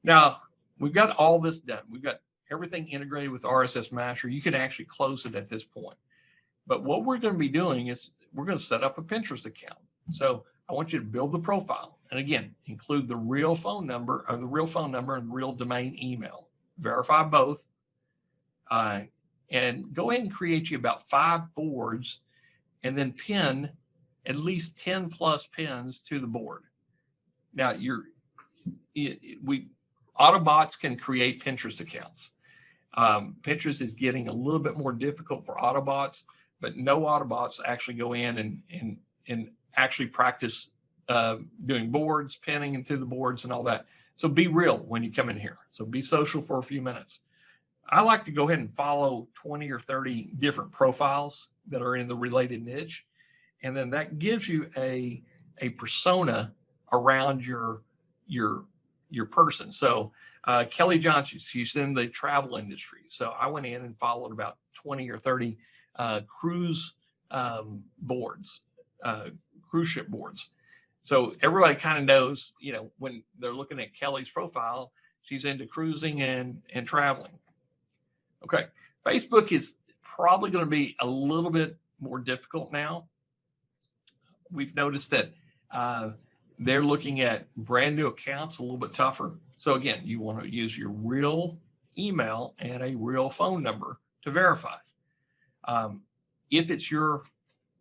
Now, we've got all this done. We've got everything integrated with RSSMasher. You can actually close it at this point. But what we're going to be doing is we're going to set up a Pinterest account. So I want you to build the profile. And again, include the real phone number and the real domain email. Verify both. And go ahead and create you about 5 boards and then pin at least 10 plus pins to the board. Now, Autobots can create Pinterest accounts. Pinterest is getting a little bit more difficult for Autobots, but no Autobots actually go in and actually practice doing boards, pinning into the boards and all that. So be real when you come in here. So be social for a few minutes. I like to go ahead and follow 20 or 30 different profiles that are in the related niche. And then that gives you a persona around your person. So Kelly Johnson, she's in the travel industry. So I went in and followed about 20 or 30 cruise boards, cruise ship boards. So everybody kind of knows, when they're looking at Kelly's profile, she's into cruising and traveling. Okay, Facebook is probably going to be a little bit more difficult now. We've noticed that they're looking at brand new accounts a little bit tougher. So again, you want to use your real email and a real phone number to verify. If it's your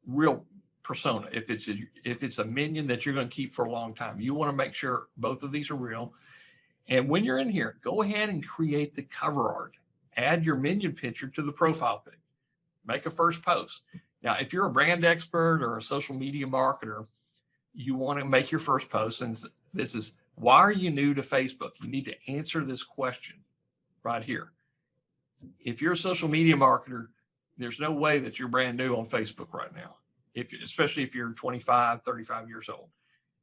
real persona, if it's a minion that you're going to keep for a long time, you want to make sure both of these are real. And when you're in here, go ahead and create the cover art. Add your minion picture to the profile pic. Make a first post. Now, if you're a brand expert or a social media marketer, you want to make your first post. And this is, why are you new to Facebook? You need to answer this question right here. If you're a social media marketer, there's no way that you're brand new on Facebook right now, especially if you're 25, 35 years old.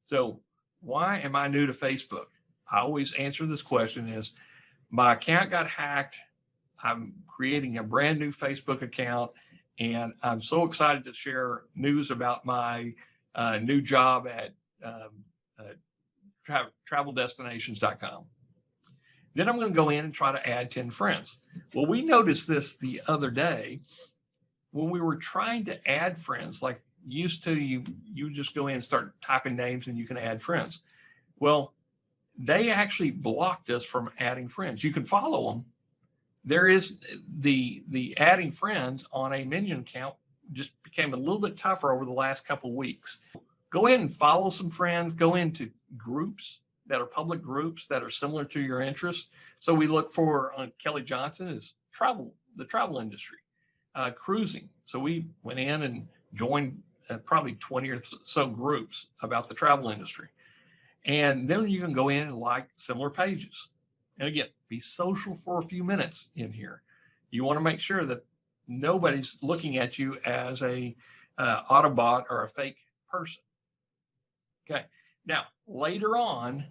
So why am I new to Facebook? I always answer this question is, my account got hacked. I'm creating a brand new Facebook account, and I'm so excited to share news about my new job at traveldestinations.com. Then I'm going to go in and try to add 10 friends. Well, we noticed this the other day when we were trying to add friends, like used to, you just go in and start typing names and you can add friends. Well, they actually blocked us from adding friends. You can follow them. There is the adding friends on a Minion account just became a little bit tougher over the last couple of weeks. Go ahead and follow some friends, go into groups that are public groups that are similar to your interests. So we look for on Kelly Johnson is the travel industry, cruising. So we went in and joined probably 20 or so groups about the travel industry. And then you can go in and like similar pages. And again, be social for a few minutes in here. You want to make sure that nobody's looking at you as a Autobot or a fake person. Okay. Now, later on,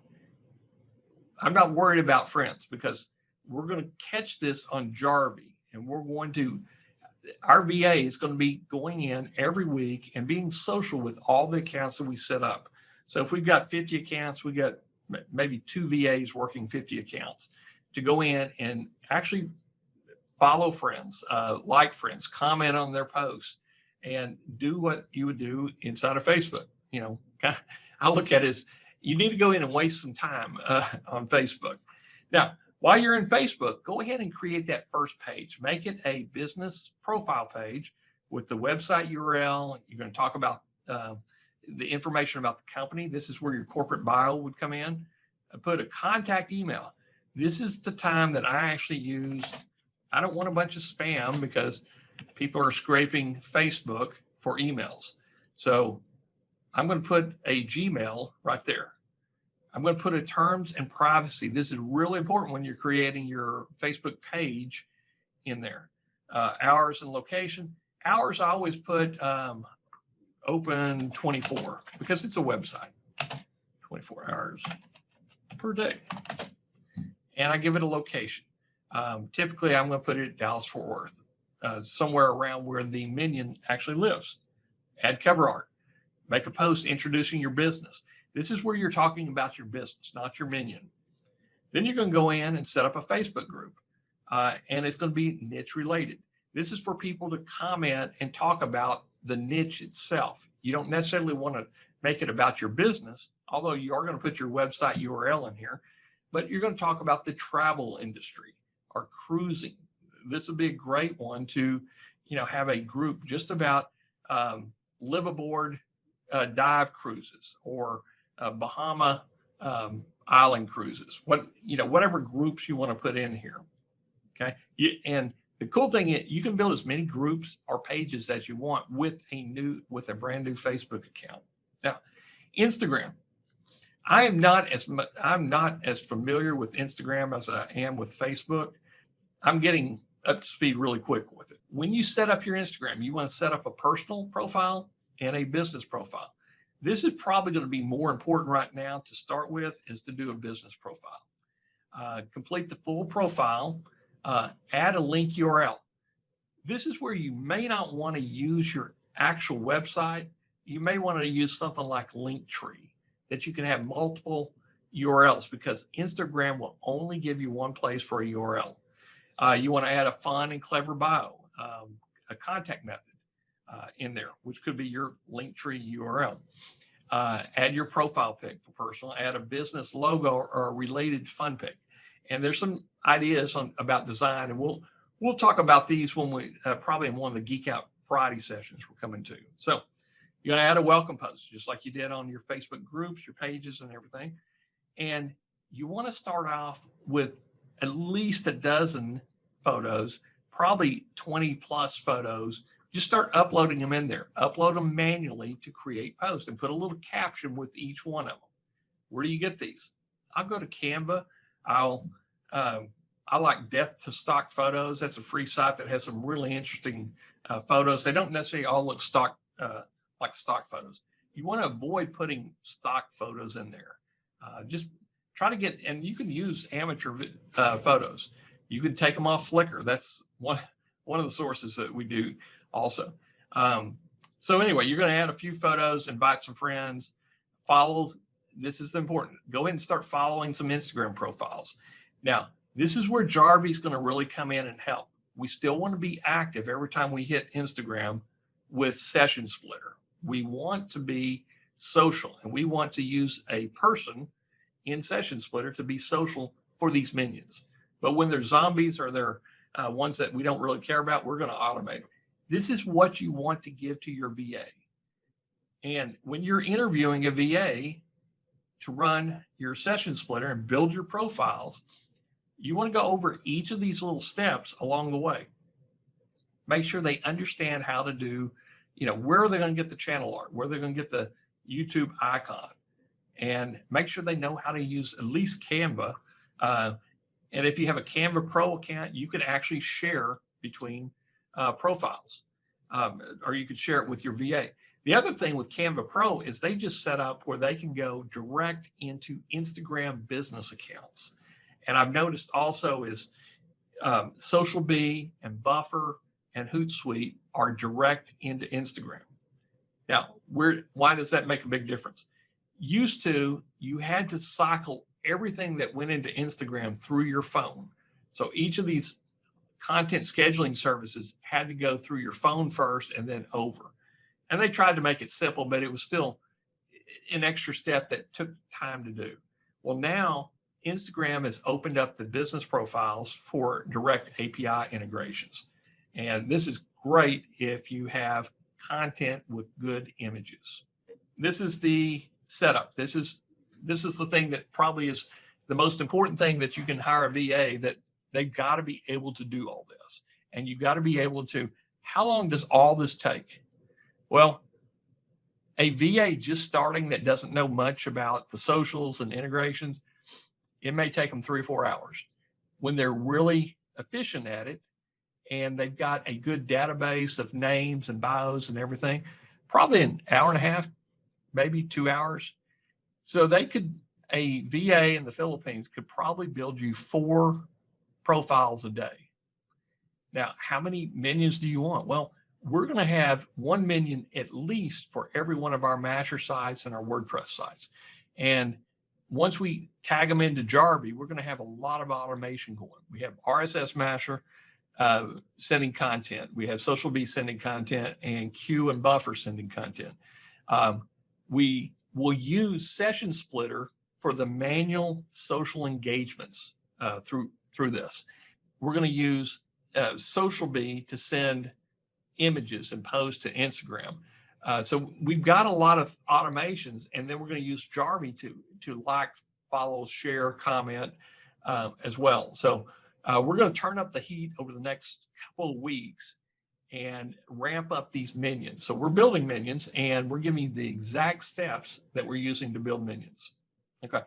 I'm not worried about friends because we're going to catch this on Jarvie, and our VA is going to be going in every week and being social with all the accounts that we set up. So if we've got 50 accounts, we got maybe 2 VAs working 50 accounts to go in and actually follow friends, like friends, comment on their posts, and do what you would do inside of Facebook. I look at it as you need to go in and waste some time on Facebook. Now, while you're in Facebook, go ahead and create that first page. Make it a business profile page with the website URL. You're going to talk about the information about the company. This is where your corporate bio would come in. Put a contact email. This is the time that I actually use. I don't want a bunch of spam because people are scraping Facebook for emails. So I'm going to put a Gmail right there. I'm going to put a terms and privacy. This is really important when you're creating your Facebook page in there. Hours and location. Hours, I always put open 24 because it's a website. 24 hours per day. And I give it a location. Typically, I'm going to put it at Dallas-Fort Worth, somewhere around where the Minion actually lives. Add cover art. Make a post introducing your business. This is where you're talking about your business, not your Minion. Then you're going to go in and set up a Facebook group, and it's going to be niche related. This is for people to comment and talk about the niche itself. You don't necessarily want to make it about your business, although you are going to put your website URL in here, but you're going to talk about the travel industry or cruising. This would be a great one to, have a group just about live aboard dive cruises or Bahama island cruises. Whatever groups you want to put in here. Okay, and the cool thing is you can build as many groups or pages as you want with a brand new Facebook account. Now, Instagram. I'm not as familiar with Instagram as I am with Facebook. I'm getting up to speed really quick with it. When you set up your Instagram, you want to set up a personal profile and a business profile. This is probably going to be more important right now to start with, is to do a business profile. Complete the full profile, add a link URL. This is where you may not want to use your actual website. You may want to use something like Linktree, that you can have multiple URLs, because Instagram will only give you one place for a URL. You want to add a fun and clever bio, a contact method in there, which could be your Linktree URL. Add your profile pic for personal, add a business logo or a related fun pic. And there's some ideas about design, and we'll talk about these when we probably in one of the Geek Out Friday sessions we're coming to. So you're going to add a welcome post, just like you did on your Facebook groups, your pages and everything. And you want to start off with at least a dozen photos, probably 20 plus photos. Just start uploading them in there. Upload them manually to create posts and put a little caption with each one of them. Where do you get these? I'll go to Canva. I like Death to Stock Photos. That's a free site that has some really interesting photos. They don't necessarily all look like stock photos. You want to avoid putting stock photos in there. Just try to get, and you can use amateur photos. You can take them off Flickr. That's one of the sources that we do also. So anyway, you're going to add a few photos, invite some friends, follow. This is important. Go ahead and start following some Instagram profiles. Now, this is where Jarvie's going to really come in and help. We still want to be active every time we hit Instagram with Session Splitter. We want to be social, and we want to use a person in Session Splitter to be social for these minions. But when they're zombies or they're ones that we don't really care about, we're going to automate them. This is what you want to give to your VA. And when you're interviewing a VA to run your Session Splitter and build your profiles, you want to go over each of these little steps along the way. Make sure they understand how to do, where are they going to get the channel art, where they're going to get the YouTube icon, and make sure they know how to use at least Canva. And if you have a Canva Pro account, you can actually share between profiles, or you could share it with your VA. The other thing with Canva Pro is they just set up where they can go direct into Instagram business accounts. And I've noticed also is Social Bee and Buffer and Hootsuite are direct into Instagram. Now, why does that make a big difference? Used to, you had to cycle everything that went into Instagram through your phone. So each of these content scheduling services had to go through your phone first and then over. And they tried to make it simple, but it was still an extra step that took time to do. Well, now Instagram has opened up the business profiles for direct API integrations. And this is great if you have content with good images. This is the setup. This is the thing that probably is the most important thing that you can hire a VA, that they've got to be able to do all this. And you've got to be able to, how long does all this take? Well, a VA just starting that doesn't know much about the socials and integrations, it may take them 3 or 4 hours. When they're really efficient at it and they've got a good database of names and bios and everything, probably an hour and a half, maybe 2 hours. So a VA in the Philippines could probably build you 4 profiles a day. Now, how many minions do you want? Well, we're going to have 1 minion at least for every one of our Masher sites and our WordPress sites. And once we tag them into Jarvee, we're going to have a lot of automation going. We have RSSMasher sending content. We have Social Bee sending content, and Q and Buffer sending content. We will use Session Splitter for the manual social engagements through this. We're going to use Social Bee to send images and posts to Instagram. So we've got a lot of automations, and then we're going to use Jarvee to like, follow, share, comment as well. So we're going to turn up the heat over the next couple of weeks and ramp up these minions. So we're building minions, and we're giving you the exact steps that we're using to build minions. Okay.